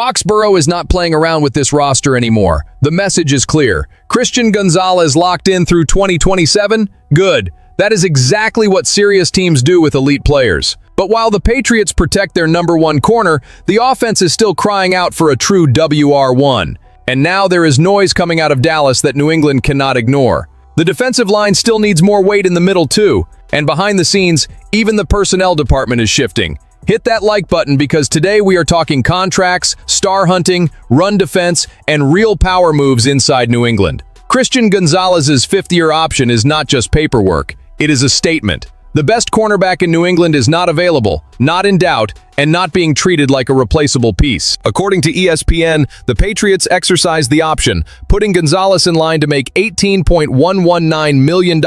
Foxborough is not playing around with this roster anymore. The message is clear. Christian Gonzalez locked in through 2027? Good. That is exactly what serious teams do with elite players. But while the Patriots protect their #1 corner, the offense is still crying out for a true WR1. And now there is noise coming out of Dallas that New England cannot ignore. The defensive line still needs more weight in the middle too. And behind the scenes, even the personnel department is shifting. Hit that like button because today we are talking contracts, star hunting, run defense, and real power moves inside New England. Christian Gonzalez's fifth-year option is not just paperwork. It is a statement. The best cornerback in New England is not available, not in doubt, and not being treated like a replaceable piece. According to ESPN, the Patriots exercised the option, putting Gonzalez in line to make $18.119 million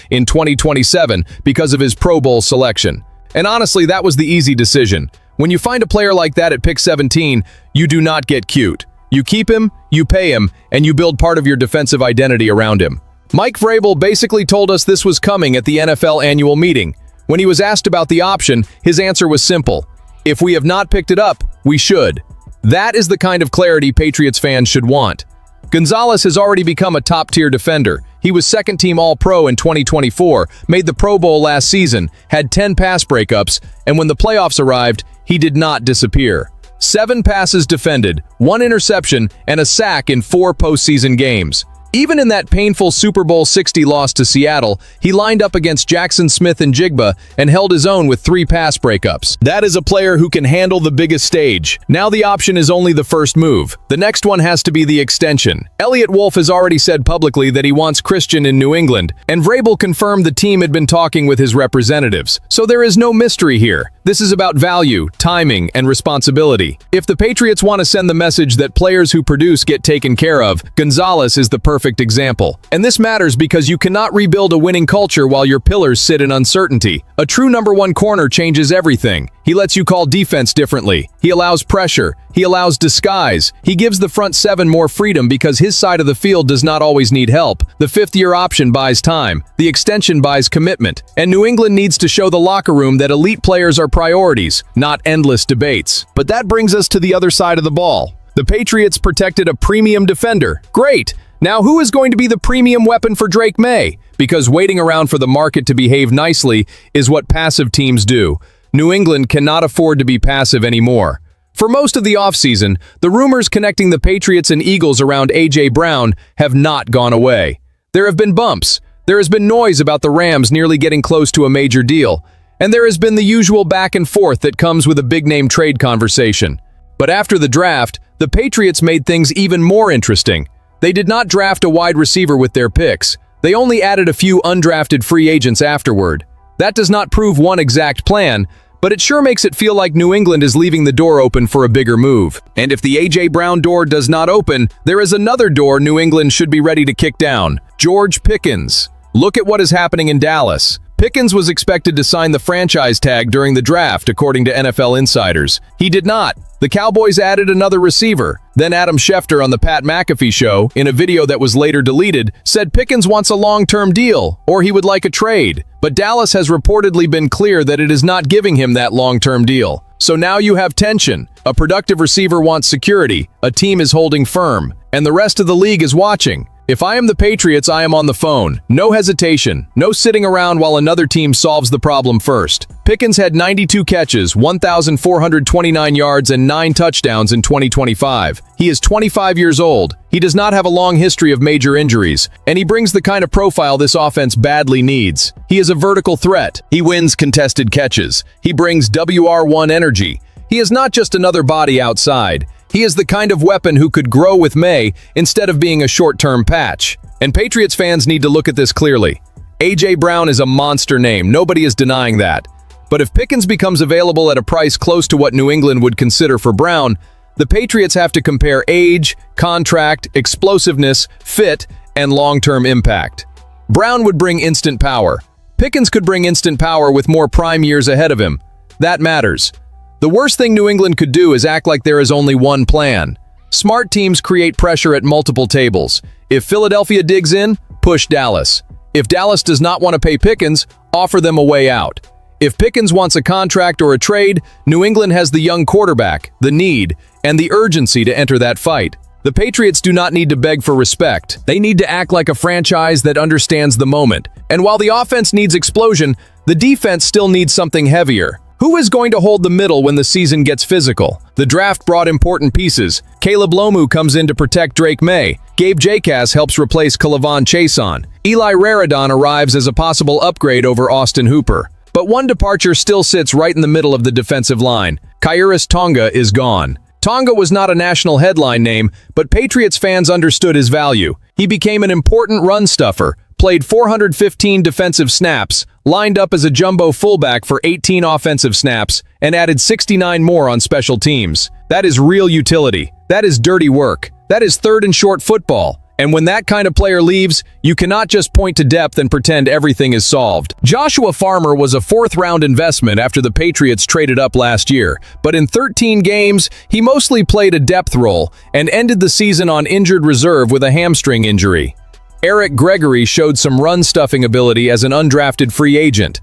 in 2027 because of his Pro Bowl selection. And honestly, that was the easy decision. When you find a player like that at pick 17, you do not get cute. You keep him, you pay him, and you build part of your defensive identity around him. Mike Vrabel basically told us this was coming at the NFL annual meeting. When he was asked about the option, his answer was simple. If we have not picked it up, we should. That is the kind of clarity Patriots fans should want. Gonzalez has already become a top-tier defender. He was second-team All-Pro in 2024, made the Pro Bowl last season, had 10 pass breakups, and when the playoffs arrived, he did not disappear. 7 passes defended, 1 interception, and a sack in 4 postseason games. Even in that painful Super Bowl 60 loss to Seattle, he lined up against Jackson Smith and Jigba and held his own with 3 pass breakups. That is a player who can handle the biggest stage. Now the option is only the first move. The next one has to be the extension. Eliot has already said publicly that he wants Christian in New England, and Vrabel confirmed the team had been talking with his representatives. So there is no mystery here. This is about value, timing, and responsibility. If the Patriots want to send the message that players who produce get taken care of, Gonzalez is the perfect example. And this matters because you cannot rebuild a winning culture while your pillars sit in uncertainty. A true #1 corner changes everything. He lets you call defense differently. He allows pressure. He allows disguise. He gives the front 7 more freedom because his side of the field does not always need help. The fifth-year option buys time. The extension buys commitment. And New England needs to show the locker room that elite players are priorities, not endless debates. But that brings us to the other side of the ball. The Patriots protected a premium defender. Great! Now who is going to be the premium weapon for Drake Maye? Because waiting around for the market to behave nicely is what passive teams do. New England cannot afford to be passive anymore. For most of the offseason, the rumors connecting the Patriots and Eagles around A.J. Brown have not gone away. There have been bumps. There has been noise about the Rams nearly getting close to a major deal. And there has been the usual back and forth that comes with a big-name trade conversation. But after the draft, the Patriots made things even more interesting. They did not draft a wide receiver with their picks. They only added a few undrafted free agents afterward. That does not prove one exact plan, but it sure makes it feel like New England is leaving the door open for a bigger move. And if the A.J. Brown door does not open, there is another door New England should be ready to kick down. George Pickens. Look at what is happening in Dallas. Pickens was expected to sign the franchise tag during the draft, according to NFL insiders. He did not. The Cowboys added another receiver. Then Adam Schefter on the Pat McAfee show, in a video that was later deleted, said Pickens wants a long-term deal, or he would like a trade. But Dallas has reportedly been clear that it is not giving him that long-term deal. So now you have tension. A productive receiver wants security, a team is holding firm, and the rest of the league is watching. If I am the Patriots, I am on the phone. No hesitation. No sitting around while another team solves the problem first. Pickens had 92 catches, 1,429 yards, and 9 touchdowns in 2025. He is 25 years old. He does not have a long history of major injuries, and he brings the kind of profile this offense badly needs. He is a vertical threat. He wins contested catches. He brings WR1 energy. He is not just another body outside. He is the kind of weapon who could grow with Maye instead of being a short-term patch. And Patriots fans need to look at this clearly. A.J. Brown is a monster name, nobody is denying that. But if Pickens becomes available at a price close to what New England would consider for Brown, the Patriots have to compare age, contract, explosiveness, fit, and long-term impact. Brown would bring instant power. Pickens could bring instant power with more prime years ahead of him. That matters. The worst thing New England could do is act like there is only one plan. Smart teams create pressure at multiple tables. If Philadelphia digs in, push Dallas. If Dallas does not want to pay Pickens, offer them a way out. If Pickens wants a contract or a trade, New England has the young quarterback, the need, and the urgency to enter that fight. The Patriots do not need to beg for respect. They need to act like a franchise that understands the moment. And while the offense needs explosion, the defense still needs something heavier. Who is going to hold the middle when the season gets physical? The draft brought important pieces. Caleb Lomu comes in to protect Drake Maye. Gabe Jacas helps replace Kalavon Chason. Eli Raridon arrives as a possible upgrade over Austin Hooper. But one departure still sits right in the middle of the defensive line. Khyiris Tonga is gone. Tonga was not a national headline name, but Patriots fans understood his value. He became an important run stuffer, played 415 defensive snaps, lined up as a jumbo fullback for 18 offensive snaps, and added 69 more on special teams. That is real utility. That is dirty work. That is third and short football. And when that kind of player leaves, you cannot just point to depth and pretend everything is solved. Joshua Farmer was a fourth-round investment after the Patriots traded up last year, but in 13 games, he mostly played a depth role and ended the season on injured reserve with a hamstring injury. Eric Gregory showed some run-stuffing ability as an undrafted free agent.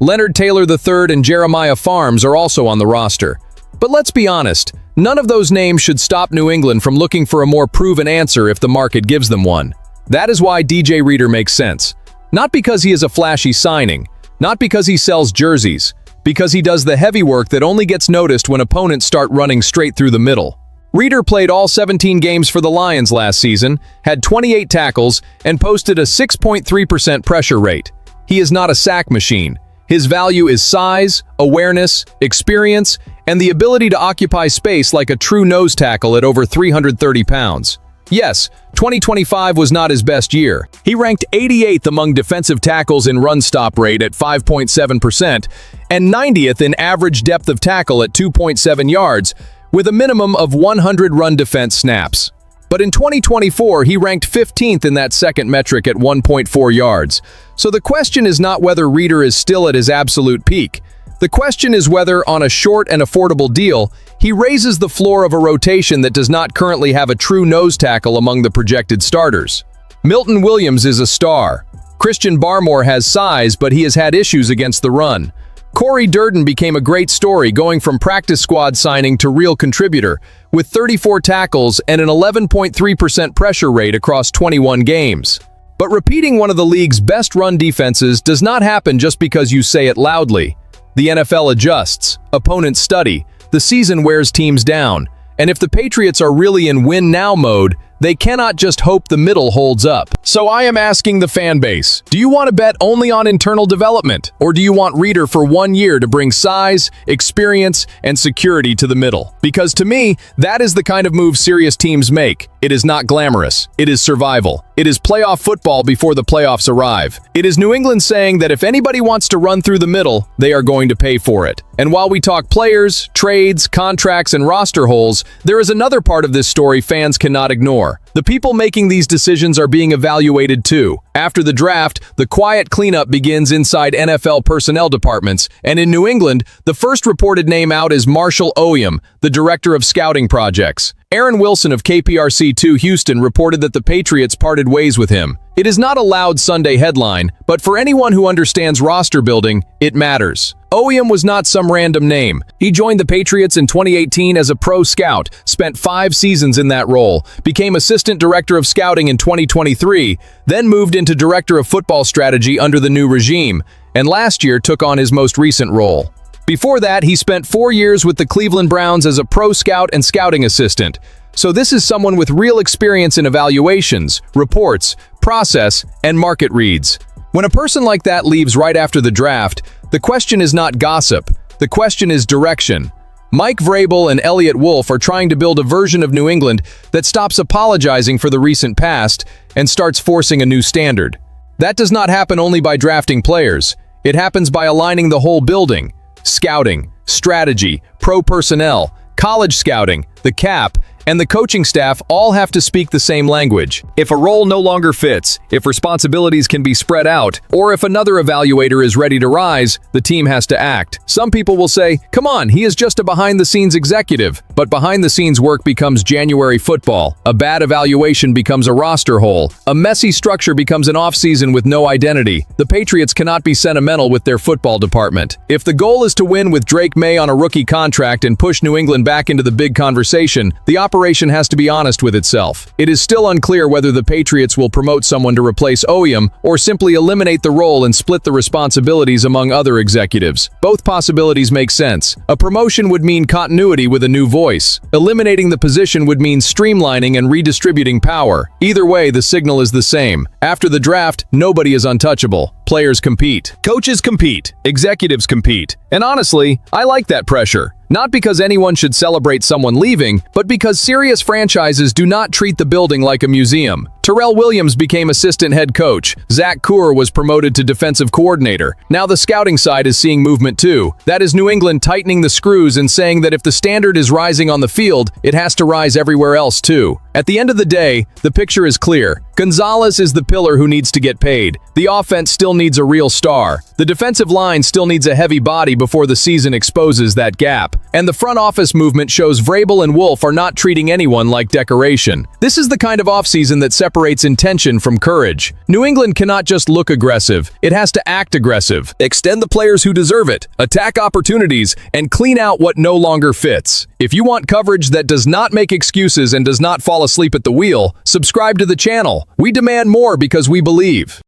Leonard Taylor III and Jeremiah Farms are also on the roster. But let's be honest, none of those names should stop New England from looking for a more proven answer if the market gives them one. That is why DJ Reader makes sense. Not because he is a flashy signing, not because he sells jerseys, because he does the heavy work that only gets noticed when opponents start running straight through the middle. Reader played all 17 games for the Lions last season, had 28 tackles, and posted a 6.3% pressure rate. He is not a sack machine. His value is size, awareness, experience, and the ability to occupy space like a true nose tackle at over 330 pounds. Yes, 2025 was not his best year. He ranked 88th among defensive tackles in run stop rate at 5.7% and 90th in average depth of tackle at 2.7 yards, with a minimum of 100 run defense snaps. But in 2024, he ranked 15th in that second metric at 1.4 yards. So the question is not whether Reader is still at his absolute peak. The question is whether, on a short and affordable deal, he raises the floor of a rotation that does not currently have a true nose tackle among the projected starters. Milton Williams is a star. Christian Barmore has size, but he has had issues against the run. Corey Durden became a great story, going from practice squad signing to real contributor, with 34 tackles and an 11.3% pressure rate across 21 games. But repeating one of the league's best run defenses does not happen just because you say it loudly. The NFL adjusts, opponents study, the season wears teams down, and if the Patriots are really in win-now mode, they cannot just hope the middle holds up. So I am asking the fan base, do you want to bet only on internal development, or do you want Reader for 1 year to bring size, experience, and security to the middle? Because to me, that is the kind of move serious teams make. It is not glamorous. It is survival. It is playoff football before the playoffs arrive. It is New England saying that if anybody wants to run through the middle, they are going to pay for it. And while we talk players, trades, contracts, and roster holes, there is another part of this story fans cannot ignore. The people making these decisions are being evaluated too. After the draft, the quiet cleanup begins inside NFL personnel departments, and in New England, the first reported name out is Marshall Ouyem, the director of scouting projects. Aaron Wilson of KPRC2 Houston reported that the Patriots parted ways with him. It is not a loud Sunday headline, but for anyone who understands roster building, it matters. Ouyem was not some random name. He joined the Patriots in 2018 as a pro scout, spent 5 seasons in that role, became assistant director of scouting in 2023, then moved into director of football strategy under the new regime, and last year took on his most recent role. Before that, he spent 4 years with the Cleveland Browns as a pro scout and scouting assistant. So this is someone with real experience in evaluations, reports, process, and market reads. When a person like that leaves right after the draft, the question is not gossip. The question is direction. Mike Vrabel and Eliot Wolf are trying to build a version of New England that stops apologizing for the recent past and starts forcing a new standard. That does not happen only by drafting players. It happens by aligning the whole building. Scouting, strategy, pro personnel, college scouting, the cap, and the coaching staff all have to speak the same language. If a role no longer fits, if responsibilities can be spread out, or if another evaluator is ready to rise, the team has to act. Some people will say, "Come on, he is just a behind-the-scenes executive." But behind-the-scenes work becomes January football. A bad evaluation becomes a roster hole. A messy structure becomes an offseason with no identity. The Patriots cannot be sentimental with their football department. If the goal is to win with Drake Maye on a rookie contract and push New England back into the big conversation, the operation has to be honest with itself. It is still unclear whether the Patriots will promote someone to replace Oyem or simply eliminate the role and split the responsibilities among other executives. Both possibilities make sense. A promotion would mean continuity with a new voice. Eliminating the position would mean streamlining and redistributing power. Either way, the signal is the same. After the draft, nobody is untouchable. Players compete. Coaches compete. Executives compete. And honestly, I like that pressure. Not because anyone should celebrate someone leaving, but because serious franchises do not treat the building like a museum. Terrell Williams became assistant head coach. Zach Kuhr was promoted to defensive coordinator. Now the scouting side is seeing movement too. That is New England tightening the screws and saying that if the standard is rising on the field, it has to rise everywhere else too. At the end of the day, the picture is clear. Gonzalez is the pillar who needs to get paid. The offense still needs a real star. The defensive line still needs a heavy body before the season exposes that gap. And the front office movement shows Vrabel and Wolf are not treating anyone like decoration. This is the kind of offseason that separates intention from courage. New England cannot just look aggressive. It has to act aggressive. Extend the players who deserve it, attack opportunities, and clean out what no longer fits. If you want coverage that does not make excuses and does not fall asleep at the wheel, subscribe to the channel. We demand more because we believe.